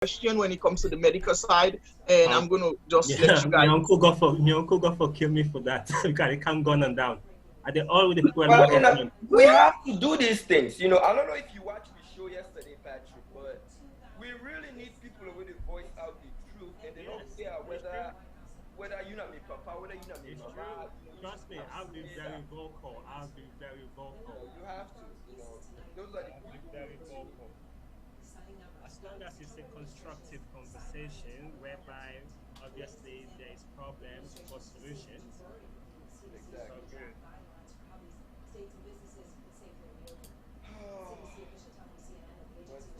question when it comes to the medical side, and I'm going to just let Yeah, you guys. my uncle got for kill me for that because I can't gun and down. Are they all with the people Well, emergency? we have to do these things. I don't know if you watched the show yesterday, Patrick, but we really need people who will voice out the truth, and they don't Yes, care it's true. whether you know me, papa, whether you know me, It's true. mama. You Trust should me, have I'll be said very that. vocal. I'll be very vocal. You have to. Those are the I'll be people we very need. vocal. As long as it's a constructive conversation whereby obviously there is problems but solutions, it's all Exactly. good.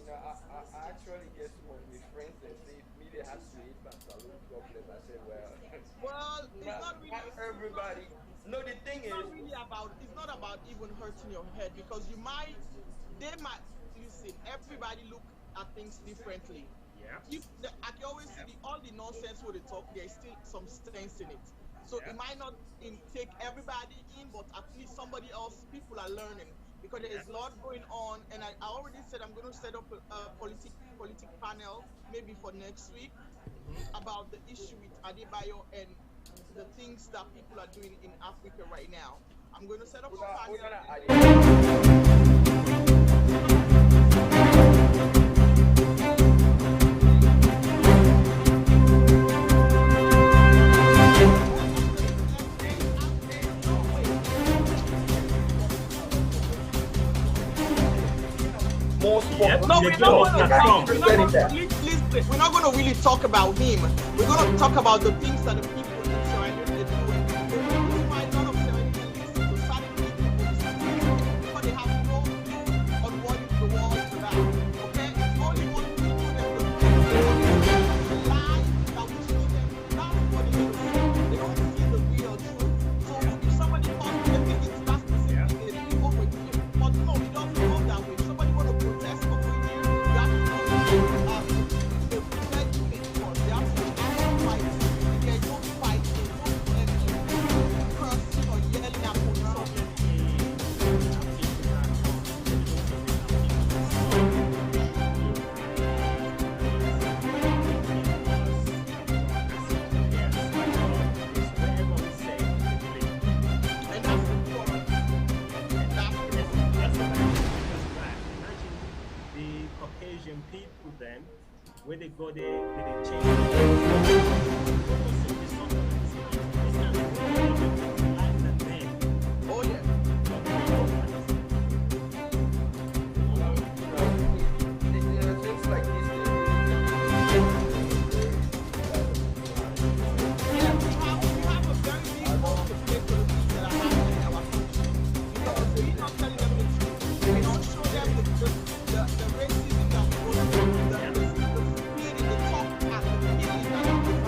But I actually get some of my friends and say me they have to eat pantaloon problem. I said, well, Well, it's not, not really. not everybody. No, the thing It's is, not really about. It's not about even hurting your head because they might. Listen, everybody look at things differently. Yeah, I can always see all the nonsense where they talk, there's still some sense in it. So it yeah, might not take everybody in, but at least somebody else, people are learning because yeah. there's a lot going on. And I already said I'm going to set up a politic panel maybe for next week about the issue with Adebayo and the things that people are doing in Africa right now. I'm going to set up a we're panel. gonna add it. More Yep. sport. No, The we're game not was going to not talk. from. We're not going to, we're not going to really talk about him. We're going to talk about the things that the people in Sierra Leone are doing. The reason why a lot of Sierra Leoneans to certain people because they have no clue on what the war is about. Okay, it's only one people that will the lie that we show them. That's what it is. They don't see the real truth. So if somebody talks, they think it's that's the same thing as people with you. But no, it doesn't work that way. Somebody want to protest over here, you have to go the red unit first. They have to actually fight. There's no fight, there's no cursing or yelling at police. And that's the problem. That's the problem. Imagine the Caucasian people then, where they go, they change. Oh yeah. Things like this. Yeah, we have a very big role to play for the things that are happening in our country. Because we're not telling them the truth. We don't show them the racism that we go through, the speed in the talk and the killing that happens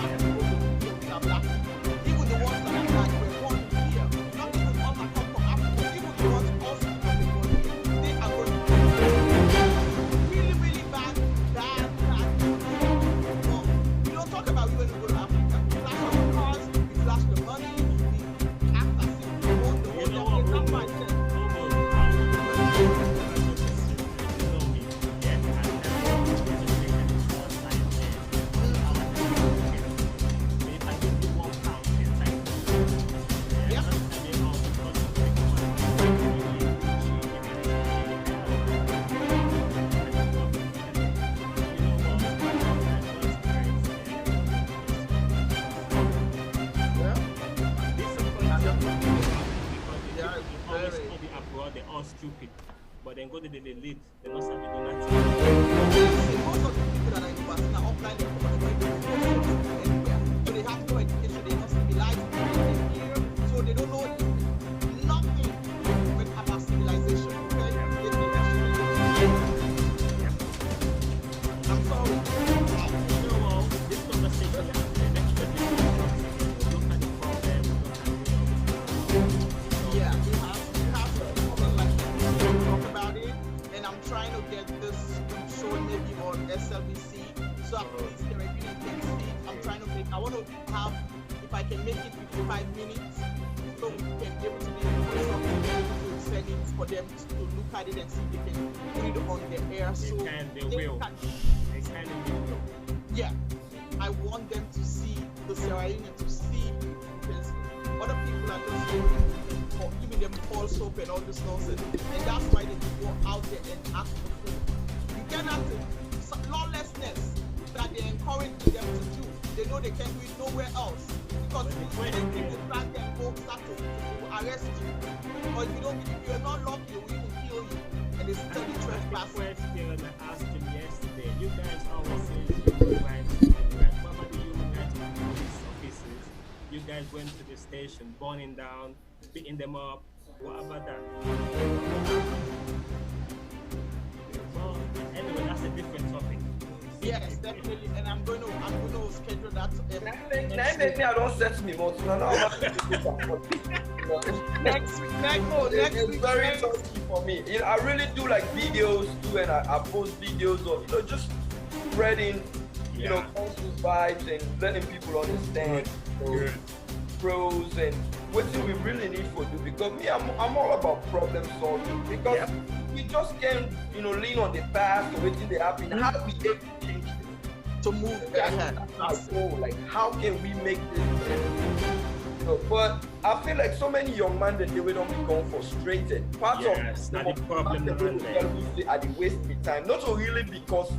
with our black people. Even the ones that are like we're born here, not even all that come from Africa, even the ones also that were born here, they are going through really, really bad. Well, we don't talk about when we go to Africa. We flash our cars, we flash the money, we act as if we own the whole damn thing. That's why I said, yeah, yeah, yeah, it's very. They're all stupid, but then go to the elite, they're not savvy do nothing. See, most of the people that are in university are offline, they're anywhere. So they have no education, they're not civilized, they're here, so they don't know nothing about civilization. Okay? They think that shit is- I'm sorry. You know, well, this conversation, the next episode, we'll look at the problem, Yeah, we have to talk about it, and I'm trying to get this shown maybe on SLBC, so at least the regular can see. I'm trying to I want to have, if I can make it 55 minutes, so we can be able to send it for them to look at it and see if they can put it on their air. So they will. tiny video. Yeah, I want them to see the Sierra Leone, to see, because other people are just giving them false hope and all this nonsense, and that's why they go out there and ask for food. You cannot lawlessness that they encourage them to do. They know they can do it nowhere else, because when people start and go start to arrest you, or if you're not lucky, they will even kill you, and they still be trespassing. Question I asked him yesterday. You guys always say human rights, human rights. What about the human rights of police officers? You guys went to the station, burning down, beating them up. What about that? Well, anyway, that's a different topic. Yes, definitely, and I'm going to schedule that. Maybe I don't set me more. Next week. It's very touchy for me. I really do like videos too, and I post videos of just spreading conscious vibes and letting people understand pros and what do we really need for do. Because me, I'm all about problem solving. Because we just can't lean on the past or waiting to happen. How do we able to change it? To move ahead. Like how can we make this better? But I feel like so many young men that they will don't become frustrated. Part of the problem are they wasting time. Not so really because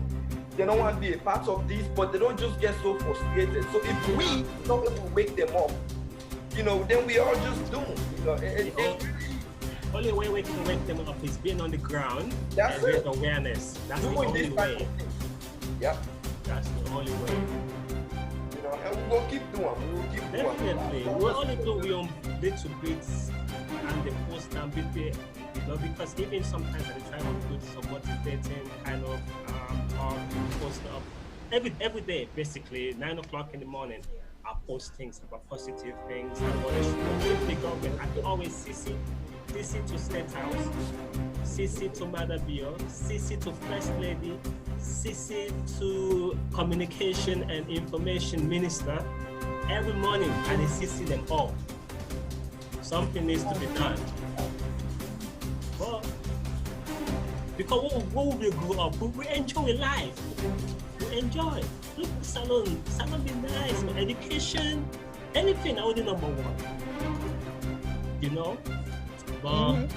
they don't want to be a part of this, but they don't just get so frustrated. So if we don't able to wake them up, then we all just doomed. Only way we can wake them up is being on the ground and with awareness. That's the only way. Yeah. That's the only way. And we will keep doing. Definitely. We'll only do we on little bits and the post and bit there. Because even sometimes I try to put some motivating kind of talk, post up every day, basically 9 o'clock in the morning. I post things about positive things. I want to show the government. I can always CC to State House, CC to Mother Bio, CC to First Lady, CC to Communication and Information Minister. Every morning I CC them all. Something needs to be done. Well, because when we grow up, we enjoy life. We enjoy. Look, salon be nice, education, anything I would do number one. But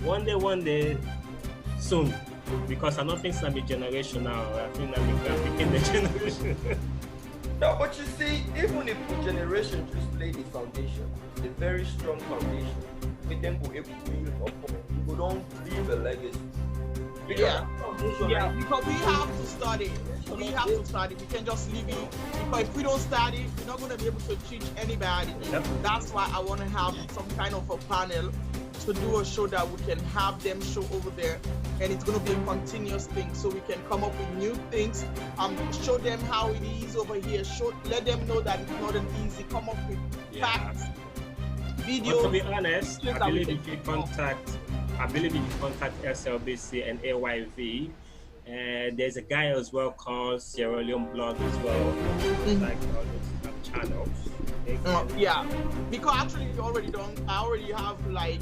one day, soon, because I don't think it's gonna be generation now. I think I'm became the generation. No, but you see, even if the generation just lay the foundation, a very strong foundation, with them be able to build upon, we don't leave a legacy. Because we have to study. We have to study. We can't just leave it. Because if we don't study, we're not going to be able to teach anybody. Yep. That's why I want to have some kind of a panel to do a show that we can have them show over there. And it's going to be a continuous thing. So we can come up with new things, show them how it is over here. Let them know that it's not an easy. Come up with facts, videos. But to be honest, I believe if you contact SLBC and AYV, and there's a guy as well called Sierra Leone Blog as well, like all those channels. Because actually I already have like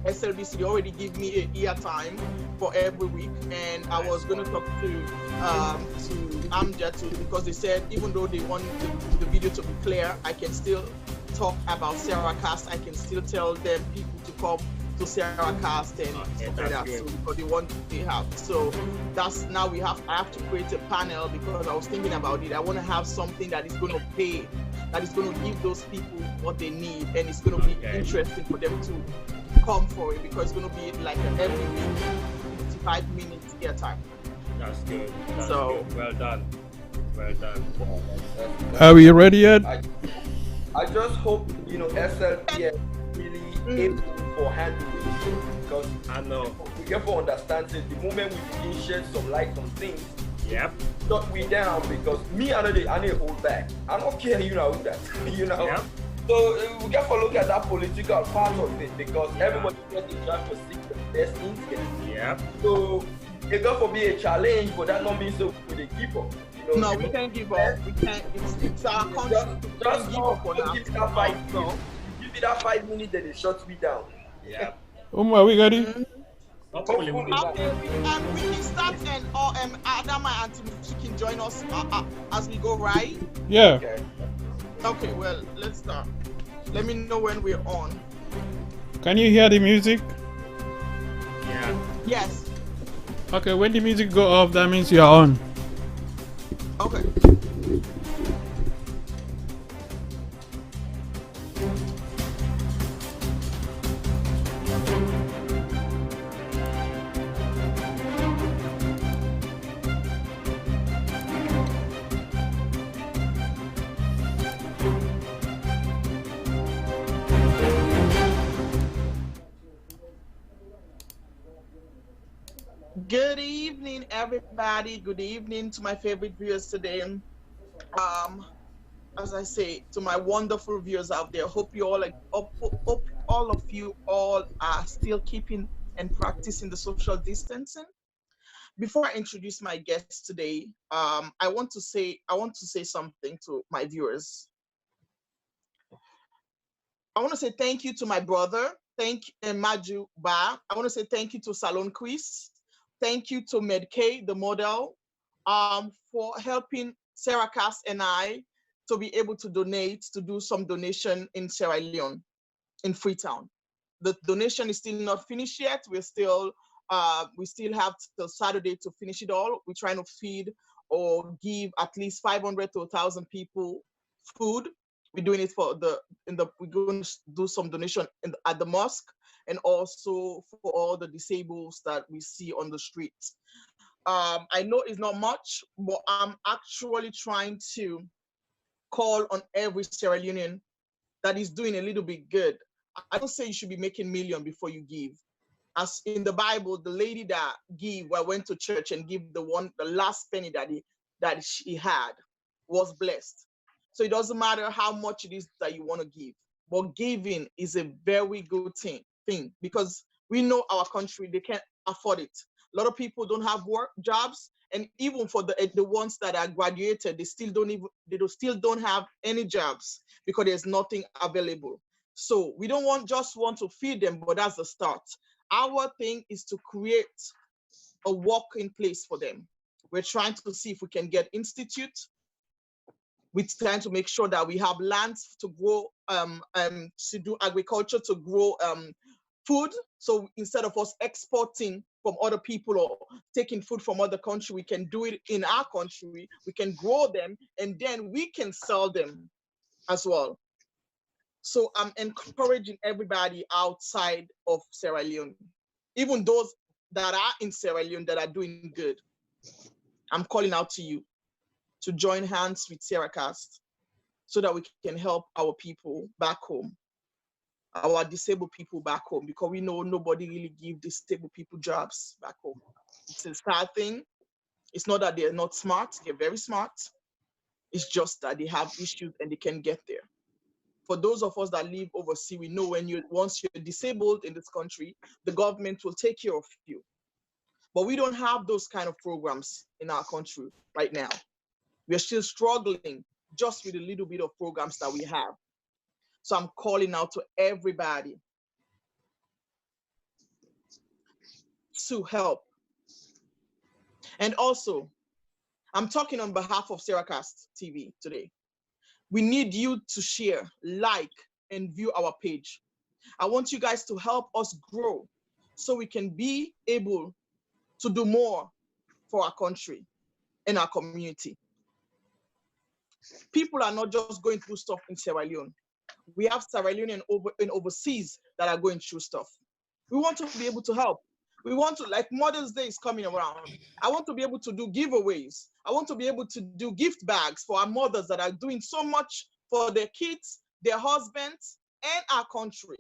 SLBC. They already give me an ear time for every week, and I was going to talk to Amjad too, because they said even though they want the video to be clear, I can still talk about SierraCast. I can still tell them people to come to SierraCast and stuff like that. So for the one they have. So that's now I have to create a panel, because I was thinking about it. I want to have something that is going to pay, that is going to give those people what they need, and it's going to be interesting for them to come for it, because it's going to be like an every week 55 minutes airtime. That's good. Good. Well done. Are we ready yet? I just hope SLP really able for handling it, because I know we get for understanding the moment we begin shed some light on things. Yep. Shut me down, because me I need hold back. I don't care that. Yep. So we get to look at that political part of it, because everybody gets in trying to seek the best interest. Yep. So it got to be a challenge, but that not mean so we give up. No, we can't give up. We can't. It's our country. Just give up for now. Give me that 5 minutes, then they shut me down. Yeah. Omar, we got it. Hopefully we'll be back. Okay, we can start, and Adam and Timuchi can join us as we go, right? Yeah. Okay. Okay, well, let's start. Let me know when we're on. Can you hear the music? Yeah. Yes. Okay, when the music go off, that means you're on. Okay. Good evening, everybody. Good evening to my favorite viewers today. As I say, to my wonderful viewers out there, hope you all hope all of you all are still keeping and practicing the social distancing. Before I introduce my guest today, I want to say something to my viewers. I want to say thank you to my brother. Thank you, Maju Ba. I want to say thank you to Salon Quiz. Thank you to Medkay, the model, for helping SierraCast and I to be able to donate, to do some donation in Sierra Leone, in Freetown. The donation is still not finished yet. We still have till Saturday to finish it all. We're trying to feed or give at least 500 to 1,000 people food. We're doing it we're going to do some donation at the mosque, and also for all the disabled that we see on the streets. I know it's not much, but I'm actually trying to call on every Sierra Leonean that is doing a little bit good. I don't say you should be making million before you give. As in the Bible, the lady that went to church and give the last penny that she had was blessed. So it doesn't matter how much it is that you want to give, but giving is a very good thing because we know our country, they can't afford it. A lot of people don't have jobs, and even for the ones that are graduated, they still don't have any jobs because there's nothing available. So we don't just want to feed them, but that's the start. Our thing is to create a working place for them. We're trying to see if we can get institute. We're trying to make sure that we have lands to grow, to do agriculture, to grow food. So instead of us exporting from other people or taking food from other country, we can do it in our country. We can grow them, and then we can sell them as well. So I'm encouraging everybody outside of Sierra Leone, even those that are in Sierra Leone that are doing good. I'm calling out to you to join hands with SierraCast so that we can help our people back home, our disabled people back home, because we know nobody really give disabled people jobs back home. It's a sad thing. It's not that they're not smart, they're very smart. It's just that they have issues and they can't get there. For those of us that live overseas, we know once you're disabled in this country, the government will take care of you. But we don't have those kind of programs in our country right now. We're still struggling just with a little bit of programs that we have. So I'm calling out to everybody to help. And also, I'm talking on behalf of SierraCast TV today. We need you to share, like, and view our page. I want you guys to help us grow so we can be able to do more for our country and our community. People are not just going through stuff in Sierra Leone. We have Sierra Leone and overseas that are going through stuff. We want to be able to help. We want to, like Mother's Day is coming around. I want to be able to do giveaways. I want to be able to do gift bags for our mothers that are doing so much for their kids, their husbands, and our country.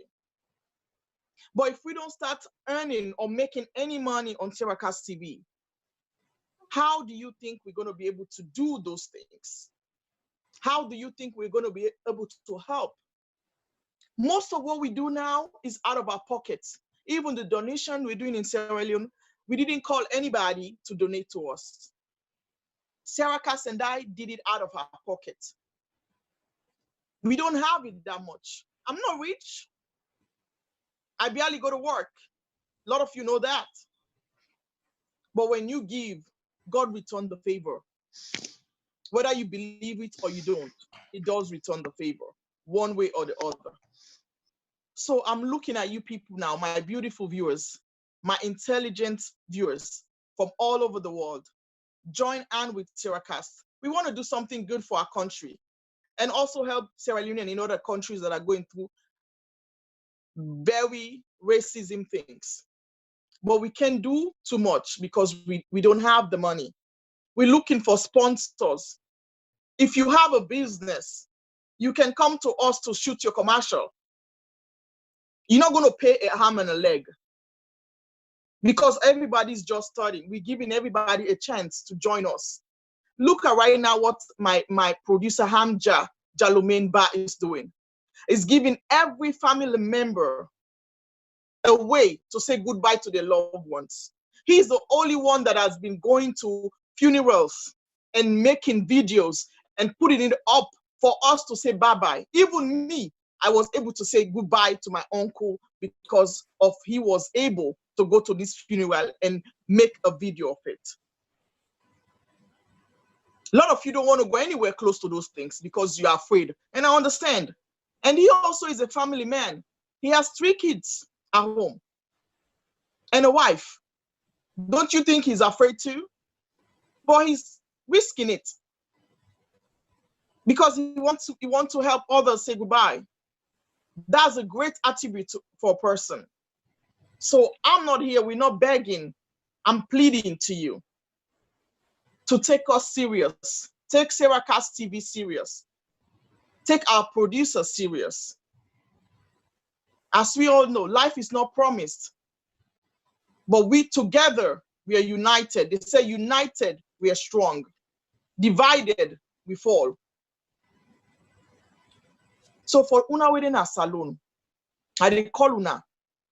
But if we don't start earning or making any money on SierraCast TV, how do you think we're going to be able to do those things? How do you think we're going to be able to help? Most of what we do now is out of our pockets. Even the donation we're doing in Sierra Leone, we didn't call anybody to donate to us. SierraCast and I did it out of our pocket. We don't have it that much. I'm not rich. I barely go to work. A lot of you know that. But when you give, God returns the favor. Whether you believe it or you don't, it does return the favor, one way or the other. So I'm looking at you people now, my beautiful viewers, my intelligent viewers from all over the world. Join hand with SierraCast. We want to do something good for our country and also help Sierra Leone and in other countries that are going through very racism things. But we can't do too much because we don't have the money. We're looking for sponsors. If you have a business, you can come to us to shoot your commercial. You're not going to pay a arm and a leg because everybody's just starting. We're giving everybody a chance to join us. Look at right now what my producer Hamja Jalomain Ba is doing. Is giving every family member a way to say goodbye to their loved ones. He's the only one that has been going to funerals and making videos and putting it up for us to say bye-bye. Even me, I was able to say goodbye to my uncle because of he was able to go to this funeral and make a video of it. A lot of you don't want to go anywhere close to those things because you are afraid. And I understand. And he also is a family man. He has 3 kids at home and a wife. Don't you think he's afraid too? But he's risking it because he wants to help others say goodbye. That's a great attribute for a person. So I'm not here, we're not begging. I'm pleading to you to take us serious. Take SierraCast TV serious. Take our producer serious. As we all know, life is not promised. But we together, we are united. They say united, we are strong. Divided, we fall. So for una within a salon, I dey call una.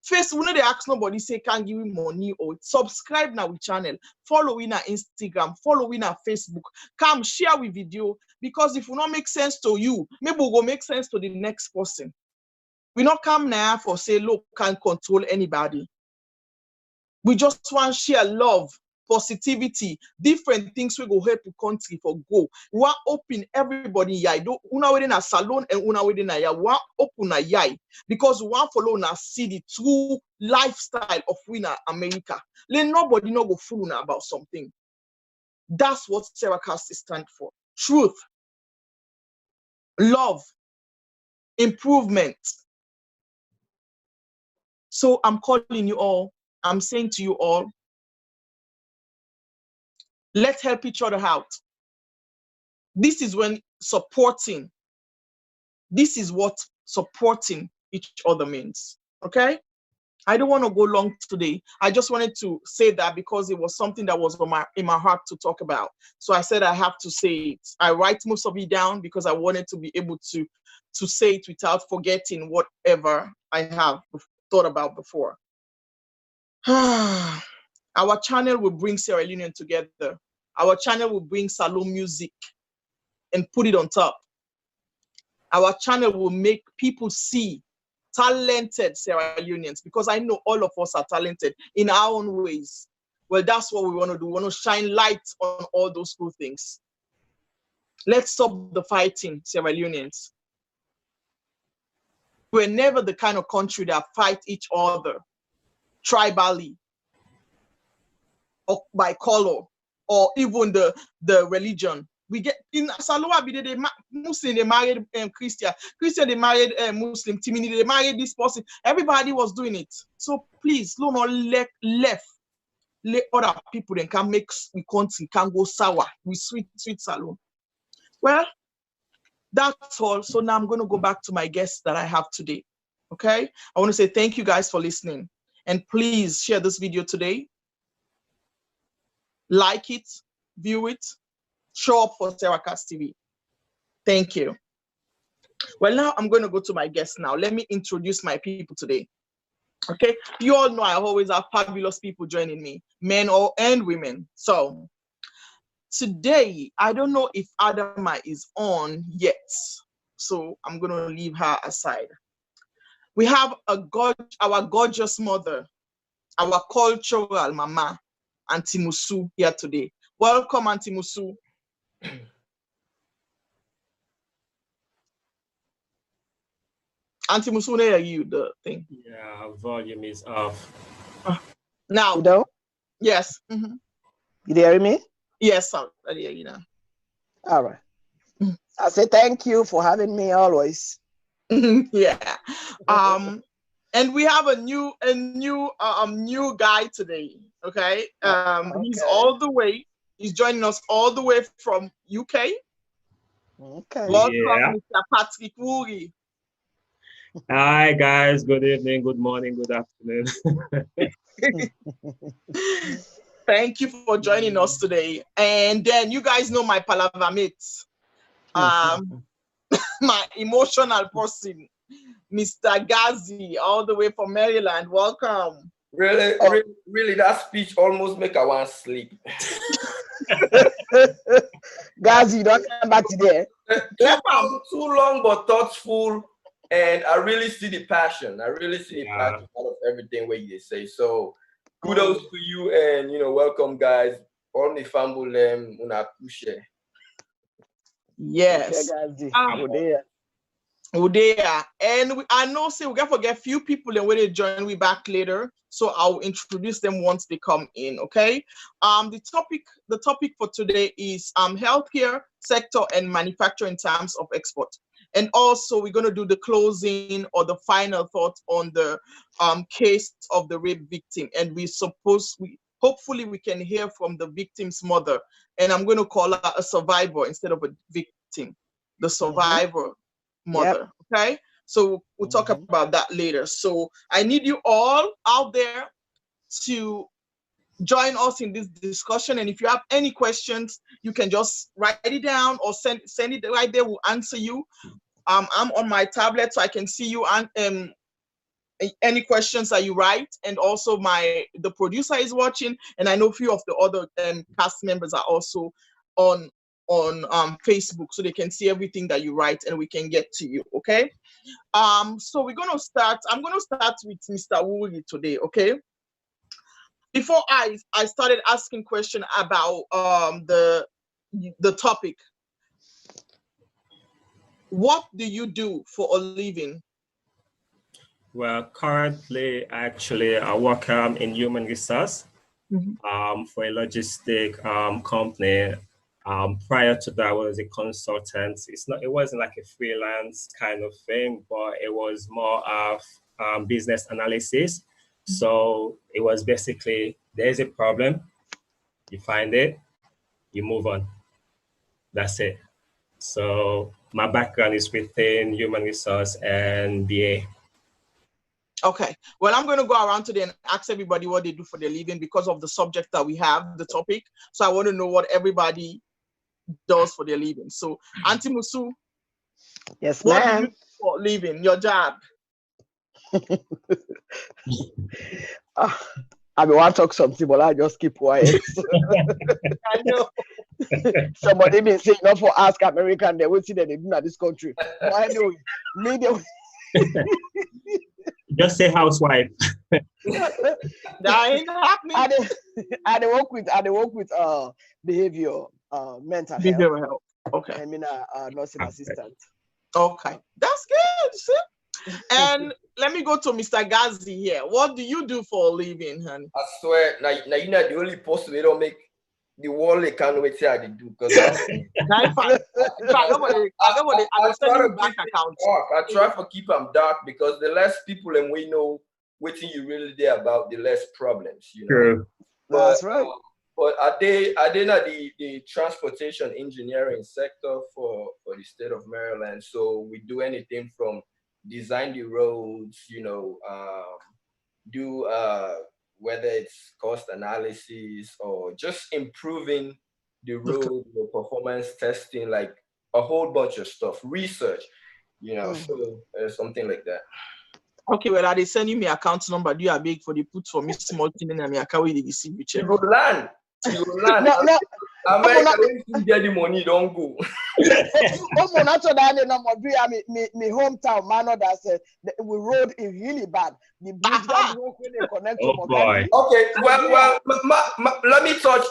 First, una dey ask nobody say can't give me money or subscribe now with channel. Follow in our Instagram, follow in our Facebook. Come share with video because if it not make sense to you, maybe it will make sense to the next person. We not come now for say look can't control anybody. We just want share love, positivity, different things we go help the country for go. We want open everybody yai. Una within a salon and una within a yai. We want open a yai because we want follow na see the true lifestyle of winner America. Let nobody know go fool about something. That's what SierraCast stand for. Truth, love, improvement. So I'm calling you all. I'm saying to you all, let's help each other out. This is when supporting, this is what supporting each other means, okay? I don't want to go long today. I just wanted to say that because it was something that was in my heart to talk about. So I said I have to say it. I write most of it down because I wanted to be able to say it without forgetting whatever I have thought about before. Our channel will bring Sierra Leone together. Our channel will bring salon music and put it on top. Our channel will make people see talented Sierra Leoneans because I know all of us are talented in our own ways. Well, that's what we want to do. We want to shine light on all those cool things. Let's stop the fighting, Sierra Leoneans. We're never the kind of country that fight each other tribally or by color or even the religion. We get in Saloa, they Muslim, they married Christian, they married Muslim, Timini, they married this person. Everybody was doing it. So please, no more let other people then can make we country can go sour with sweet salon. Well, that's all. So now I'm going to go back to my guests that I have today. Okay, I want to say thank you guys for listening, and please share this video today. Like it, view it, show up for SierraCast TV. Thank you. Well, now I'm going to go to my guests now. Let me introduce my people today. Okay, you all know I always have fabulous people joining me, men and women. So today, I don't know if Adama is on yet, so I'm going to leave her aside. We have our gorgeous mother, our cultural mama, Auntie Musu, here today. Welcome, Auntie Musu. Auntie Musu, there you the thing. Yeah, volume is off. Now, You know? yes. You hear me? Yes, sir. I hear you now. All right. I say thank you for having me always. Yeah. And we have a new guy today. Okay. He's all the way. He's joining us all the way from UK. Okay. Welcome, Yeah. Mr. Patrick Woogie. Hi guys, good evening, good morning, good afternoon. Thank you for joining us today. And then you guys know my palaver mates. My emotional person, Mr. Gazi, all the way from Maryland. Welcome. Really, that speech almost make I want sleep. Guys, you don't come back today. Too long, but thoughtful, and I really see the passion. I really see the passion out of everything what you say. So kudos to you, and welcome, guys. All the family them una push. Yes. Udea. And I know, say, we're going to forget few people and when they join we back later. So I'll introduce them once they come in, okay? The topic for today is healthcare sector and manufacturing in terms of export. And also we're going to do the closing or the final thought on the case of the rape victim. And hopefully we can hear from the victim's mother. And I'm going to call her a survivor instead of a victim, the survivor mother. Okay, so we'll talk about that later. So I need you all out there to join us in this discussion, and if you have any questions you can just write it down or send it right there. We'll answer you. I'm on my tablet so I can see you and any questions that you write, and also the producer is watching, and I know a few of the other cast members are also on Facebook, so they can see everything that you write and we can get to you. Okay. So I'm going to start with Mr. Woogie today. Okay. Before I started asking questions about the topic, what do you do for a living? Well, currently, actually, I work in human resource for a logistic company. Prior to that, I was a consultant. It wasn't like a freelance kind of thing, but it was more of business analysis. So it was basically, there's a problem, you find it, you move on. That's it. So my background is within human resource and BA. Okay. Well, I'm going to go around today and ask everybody what they do for their living because of the subject that we have, the topic. So I want to know what everybody does for their living. So, Auntie Musu, yes, what ma'am. do you do for living? Your job? I mean, want to talk something, but I just keep quiet. I know. Somebody may say, not for ask American, they will see that they do in this country. But I know, Just say housewife. That ain't happening. I work with behavior, mental health. Okay. I mean, nursing assistant. Okay, that's good. See? And let me go to Mr. Gazi here. What do you do for a living, honey? I swear, now you're not the only person we don't make the world they can't wait till I do because I try to keep them dark because the less people and we know what you really there about, the less problems, True. That's right. But I did the transportation engineering sector for the state of Maryland. So we do anything from design the roads, do whether it's cost analysis or just improving the road, the performance testing, like a whole bunch of stuff, research, so something like that. Okay, well, are they sending me account number? Do you have big for the put for me small thing and I can't wait to see which you go land. No. America, when you get the money, don't go. My hometown, man, that said we road is really bad. The bridge that they connect to boy. Okay, well, let me touch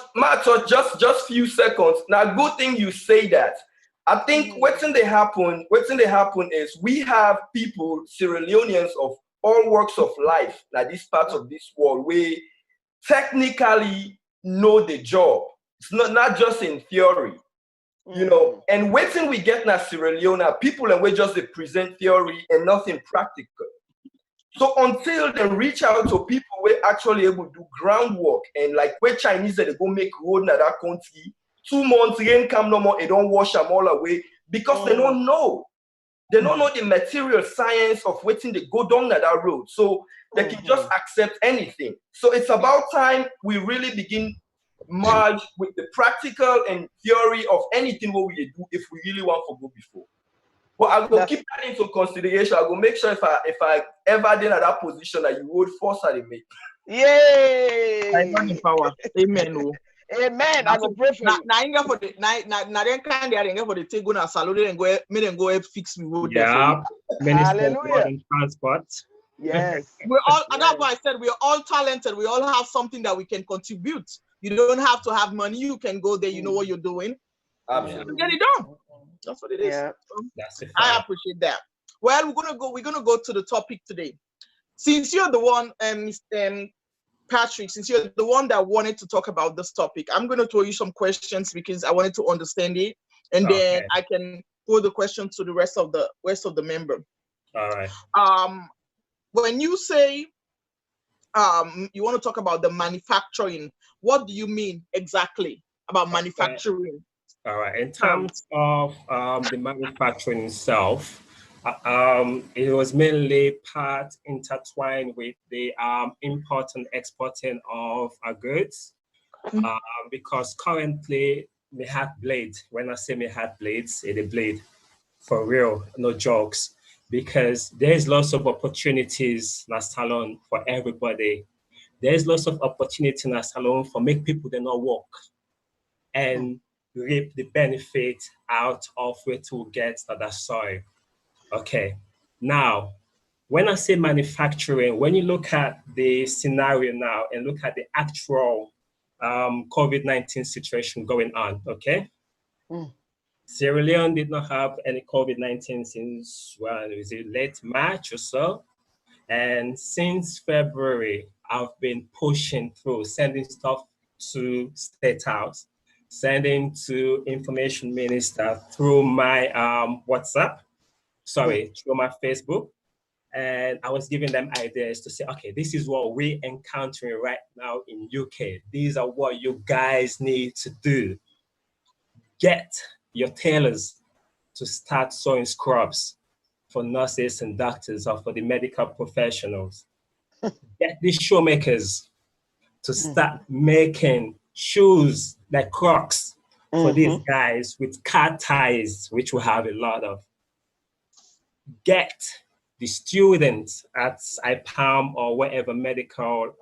just few seconds. Now, good thing you say that. I think what's in the happen is we have people, Sierra Leoneans of all walks of life, like this part of this world, we technically know the job. It's not just in theory, you know. And waiting we get now Sierra Leone, people and we just they present theory and nothing practical. So until they reach out to people we're actually able to do groundwork and like where Chinese they go make road in that country, 2 months rain come no more, they don't wash them all away because they don't know. They don't know the material science of waiting they go down that road. So they can just accept anything. So it's about time we really begin merge with the practical and theory of anything what we do if we really want to go before. But I will keep that into consideration. I will make sure if I ever did at that position that you would force her to make. Yay! I got the power. Amen. Amen. I go pray for you. Now, inga for the now then can they inga for the take go salute and go me then go fix me road. Yeah. Minister of Hallelujah. Road and Transport. Yes. We're all, and that's why I said we're all talented. We all have something that we can contribute. You don't have to have money. You can go there. You know what you're doing. Absolutely. Get it done. That's what it is. Yeah. That's it. I appreciate that. Well, we're gonna go to the topic today. Since you're the one, Patrick, since you're the one that wanted to talk about this topic, I'm gonna throw you some questions because I wanted to understand it, and then I can throw the question to the rest of the member. All right. When you say you want to talk about the manufacturing, what do you mean exactly about manufacturing? All right. In terms of the manufacturing itself, it was mainly part intertwined with the import and exporting of our goods, because currently we have blades. When I say we have blades, it's a blade for real, no jokes, because there's lots of opportunities in a salon for everybody. There's lots of opportunity in a salon for make people they not work and reap the benefit out of where to get that soil. Okay, now, when I say manufacturing, when you look at the scenario now and look at the actual COVID-19 situation going on, okay? Sierra Leone did not have any COVID-19 since, well, was it late March or so? And since February, I've been pushing through, sending stuff to State House, sending to Information Minister through my WhatsApp, through my Facebook. And I was giving them ideas to say, okay, this is what we're encountering right now in UK. These are what you guys need to do. Get your tailors to start sewing scrubs for nurses and doctors or for the medical professionals. Get these shoemakers to start making shoes like Crocs for these guys with cat ties, which we have a lot of. Get the students at IPAM or whatever medical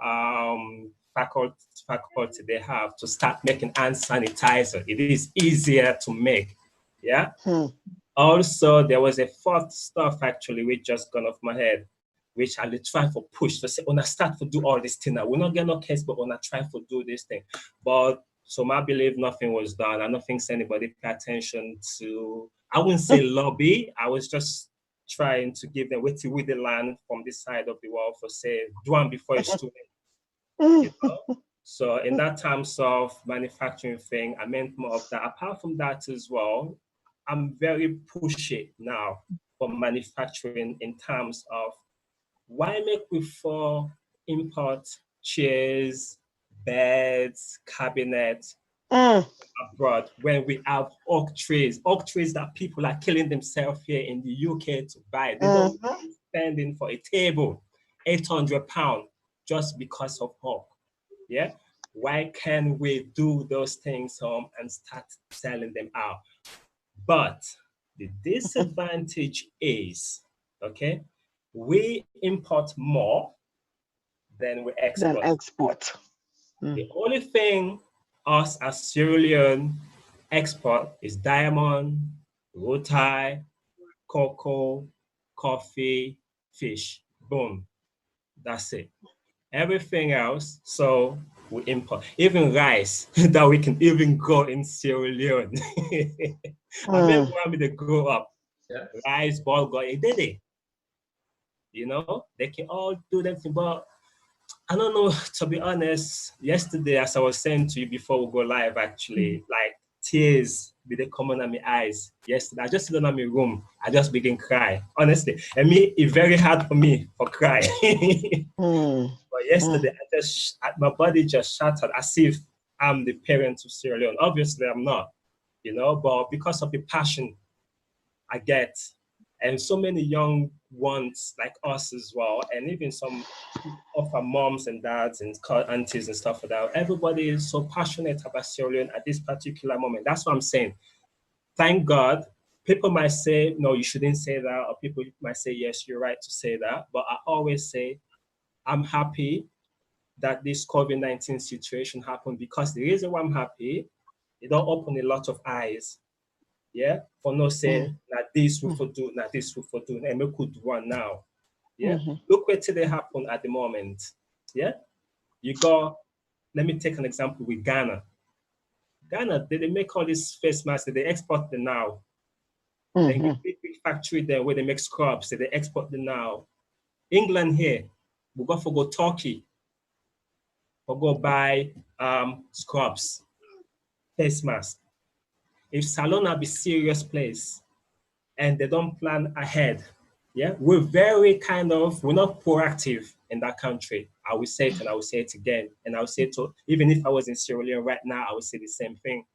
faculty they have to start making hand sanitizer. It is easier to make, yeah? Also, there was a fourth stuff actually which just gone off my head, which I try to push to say, when I start to do all this thing now, we're not getting no case, but when I try to do this thing. But so I believe nothing was done. I don't think anybody paid attention to, I wouldn't say lobby, I was just trying to give them with the land from this side of the world for say, do one before it's too late. You know? So in that terms of manufacturing thing, I meant more of that. Apart from that as well, I'm very pushy now for manufacturing in terms of why make we for import chairs, beds, cabinets abroad when we have oak trees that people are killing themselves here in the UK to buy. They don't spending for a table £800 just because of oak. Yeah, why can't we do those things and start selling them out? But the disadvantage is, okay, we import more than we export. The only thing us as Sierra Leone export is diamond, roti, cocoa, coffee, fish. Boom. That's it. Everything else, so we import. Even rice that we can even grow in Sierra Leone. I remember when they grow up, rice, ball, they did it. You know, they can all do them, but I don't know, to be honest, yesterday, as I was saying to you before we go live, actually, like tears be coming at my eyes yesterday. I just sit down in my room, I just begin cry, honestly. And me, it's very hard for me for cry. But yesterday, my body just shattered as if I'm the parent of Sierra Leone. Obviously, I'm not, you know, but because of the passion I get, and so many young ones like us as well, and even some of our moms and dads and aunties and stuff like that. Everybody is so passionate about Sierra Leone at this particular moment. That's what I'm saying. Thank God. People might say, no, you shouldn't say that, or people might say, yes, you're right to say that. But I always say, I'm happy that this COVID-19 situation happened, because the reason why I'm happy, it don't open a lot of eyes. Yeah, for no say, that this will for do, that this will for do, and we could run now. Yeah, look where today happen at the moment. Yeah, you go. Let me take an example with Ghana. Ghana, they make all these face masks, they export them now. They get big factory there where they make scrubs, they export them now. England here, we go Turkey, or go buy scrubs, face mask. If Salona be serious place and they don't plan ahead, yeah, we're very we're not proactive in that country. I will say it and I will say it again. And I will say it to, even if I was in Sierra Leone right now, I would say the same thing.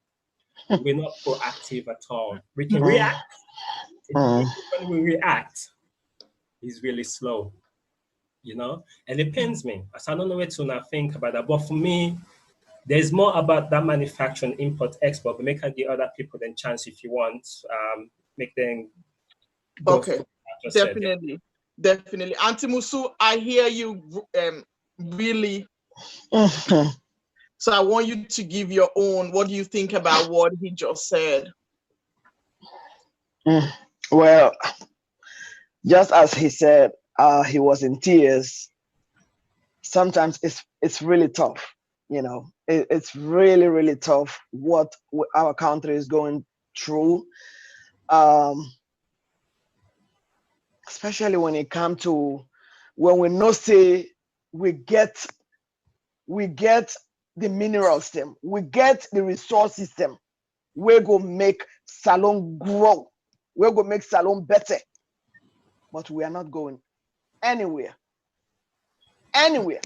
We're not proactive at all. We can react. When we react, it's really slow, you know? And it pains me. So I don't know where to now think about that. But for me, there's more about that manufacturing, import, export. We make give other people the chance if you want. Make them go. Okay, definitely. Definitely. Auntie Musu, I hear you really. So I want you to give your own. What do you think about what he just said? Well, just as he said, he was in tears. Sometimes it's really tough, you know. It's really, really tough what our country is going through, especially when it comes to when we know say we get the mineral system, we get the resource system. We're gonna make Salon grow. We're gonna make Salon better, but we are not going anywhere. Anywhere.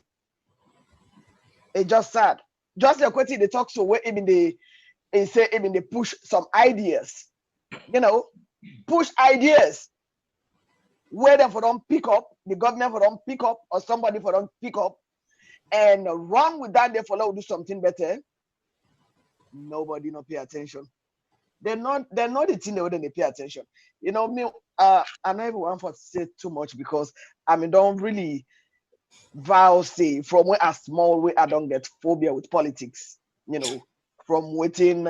It's just sad. Just the question they talk so where even they say even they push some ideas, you know, push ideas. Where them for them pick up, the government for them pick up, or somebody for them pick up, and run with that. They follow do something better. Nobody no pay attention. They're not the thing they pay attention. You know me. I don't even want to say too much because I mean don't really vow say from where I small way I don't get phobia with politics. You know, from waiting,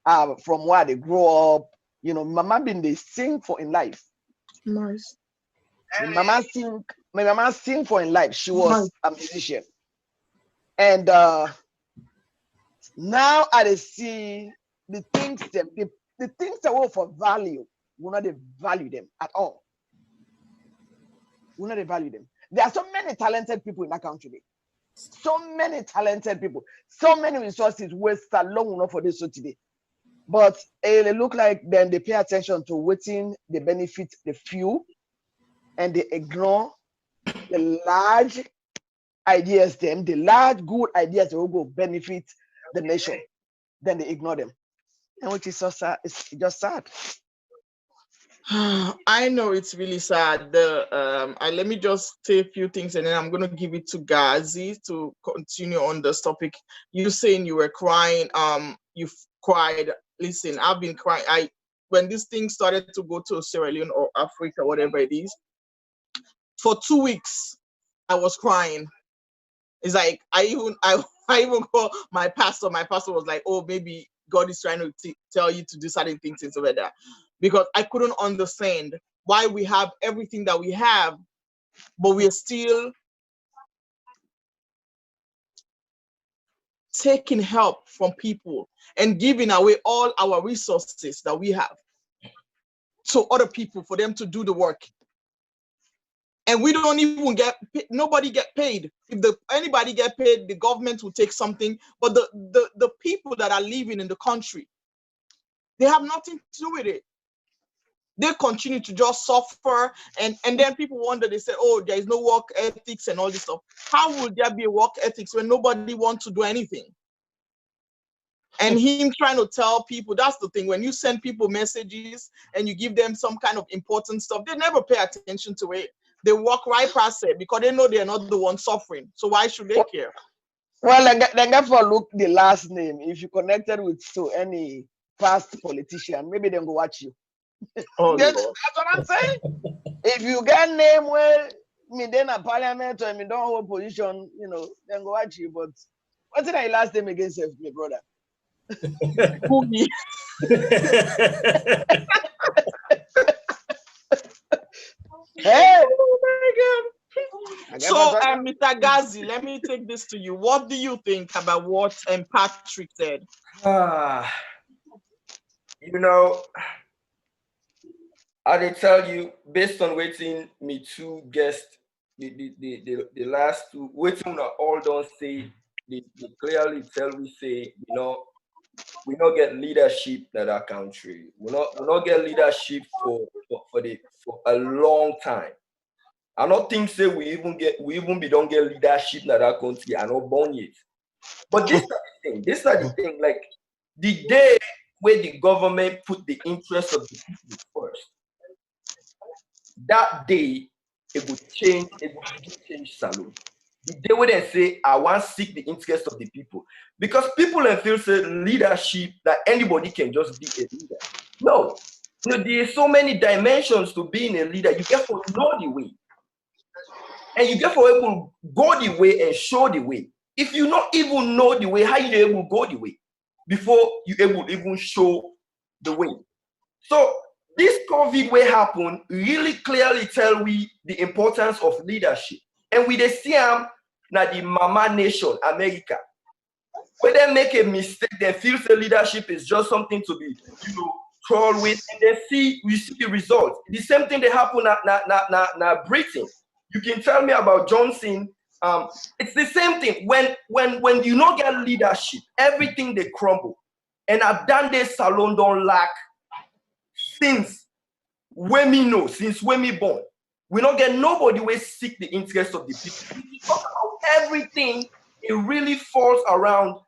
from where they grow up. You know, mama been they sing for in life. Nice. My mama sing for in life. She was a musician, and now I see the things that the things that were for value. We not value them at all. We not value them. There are so many talented people in that country. So many talented people, so many resources wasted long enough for this today. But it look like then they pay attention to waiting, they benefit the few, and they ignore the large ideas, the large good ideas that will go benefit the nation. Then they ignore them. And which is so sad, it's just sad. I know it's really sad. Let me just say a few things and then I'm gonna give it to Gazi to continue on this topic. You saying you were crying, you've cried. Listen, I've been crying. When this thing started to go to Sierra Leone or Africa, whatever it is, for 2 weeks, I was crying. It's like I even called my pastor. My pastor was like, "Oh, maybe God is trying to tell you to do certain things and stuff like that. Because I couldn't understand why we have everything that we have, but we are still taking help from people and giving away all our resources that we have to other people for them to do the work. And we don't even nobody get paid. If anybody get paid, the government will take something. But the people that are living in the country, they have nothing to do with it. They continue to just suffer, and then people wonder, they say, oh, there is no work ethics and all this stuff. How would there be a work ethics when nobody wants to do anything? And him trying to tell people, that's the thing, when you send people messages and you give them some kind of important stuff, they never pay attention to it. They walk right past it because they know they're not the one suffering. So why should they care? Well, then therefore look the last name. If you connected with any past politician, maybe they go watch you. Oh, that's what I'm saying. If you get name where me then a parliament or me don't hold position, you know, then go watch you. But what's the last name against me, brother? Hey, oh my God. So, Mr. Ghazi, let me take this to you. What do you think about what Patrick said? You know, I did tell you, based on waiting me two guests, the last two, waiting all don't say, they clearly tell we say, you know, we not get leadership in our country. We not get leadership for a long time. I don't think say we even don't get leadership in our country. I not born yet. But this is the thing. This is the thing. Like the day where the government put the interest of the people first, that day it would change. It would change Salon. The day where they say, I want to seek the interest of the people. Because people feel say leadership that anybody can just be a leader. No. You know, there's so many dimensions to being a leader. You get to know the way. And you get for able to go the way and show the way. If you not even know the way, how you able to go the way before you able to even show the way? So this COVID way happen really clearly tell we the importance of leadership. And we they see them now the mama nation, America. When they make a mistake, they feel the leadership is just something to be, you know, troll with, and we see the results. The same thing that happen na Britain. You can tell me about Johnson. It's the same thing. When you don't get leadership, everything they crumble. And I've done this salon don't lack since when me know, since when me born. We don't get nobody will seek the interest of the people. We talk about everything, it really falls around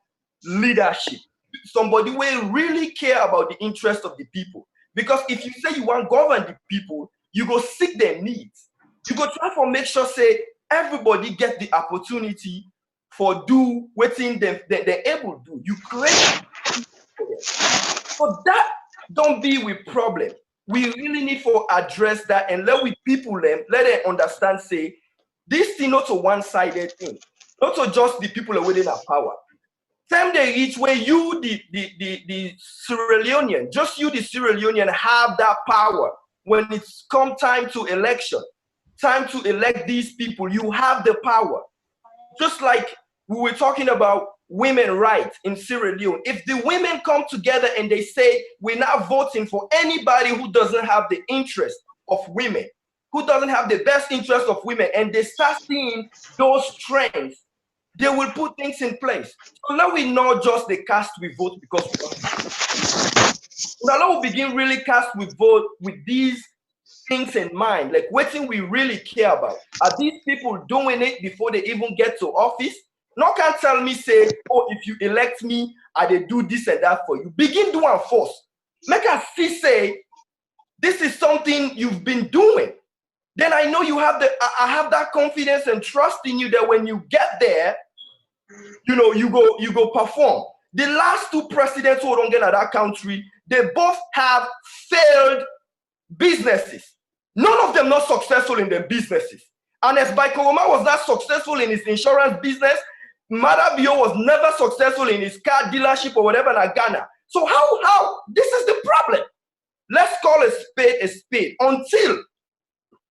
leadership. Somebody will really care about the interest of the people. Because if you say you want to govern the people, you go seek their needs. You go try to make sure, say, everybody get the opportunity for do what they're able to do. You create. So that don't be with problem. We really need to address that and let people let them understand, say, this thing not a one-sided thing. Not to just the people within our power. Time they reach where you, the Sierra Leonean, just you, the Sierra Leonean, have that power. When it's come time to election, time to elect these people, you have the power. Just like we were talking about women rights in Sierra Leone. If the women come together and they say, we're not voting for anybody who doesn't have the interest of women, who doesn't have the best interest of women, and they start seeing those trends, they will put things in place. So now we not just the cast we vote because we want. Now we begin really cast we vote with these things in mind, like what thing we really care about. Are these people doing it before they even get to office? No can tell me, say, oh, if you elect me, I they do this and that for you. Begin doing first. Make us see, say, this is something you've been doing. Then I know you have I have that confidence and trust in you that when you get there, you know, you go perform. The last two presidents who don't get out of that country, they both have failed businesses. None of them not successful in their businesses. And as Baikoroma was not successful in his insurance business, Madabio was never successful in his car dealership or whatever in Ghana. So how this is the problem. Let's call a spade until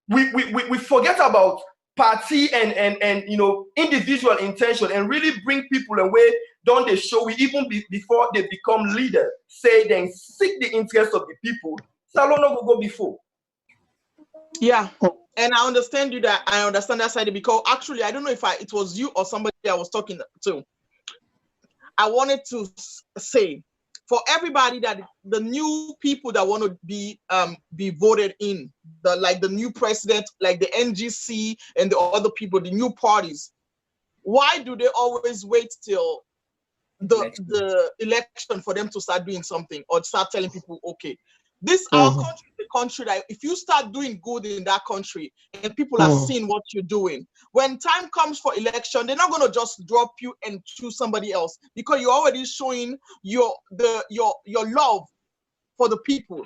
we forget about party and you know, individual intention and really bring people away. Don't they show we even before they become leaders, say then seek the interest of the people. Salon no go before. Yeah. And I understand you that I understand that side, because actually I don't know if it was you or somebody I was talking to. I wanted to say for everybody that the new people that want to be voted in, the new president, like the NGC and the other people, the new parties, why do they always wait till the election for them to start doing something or start telling people, okay, this our country, the country that if you start doing good in that country and people are seeing what you're doing, when time comes for election, they're not going to just drop you and choose somebody else, because you're already showing your love for the people.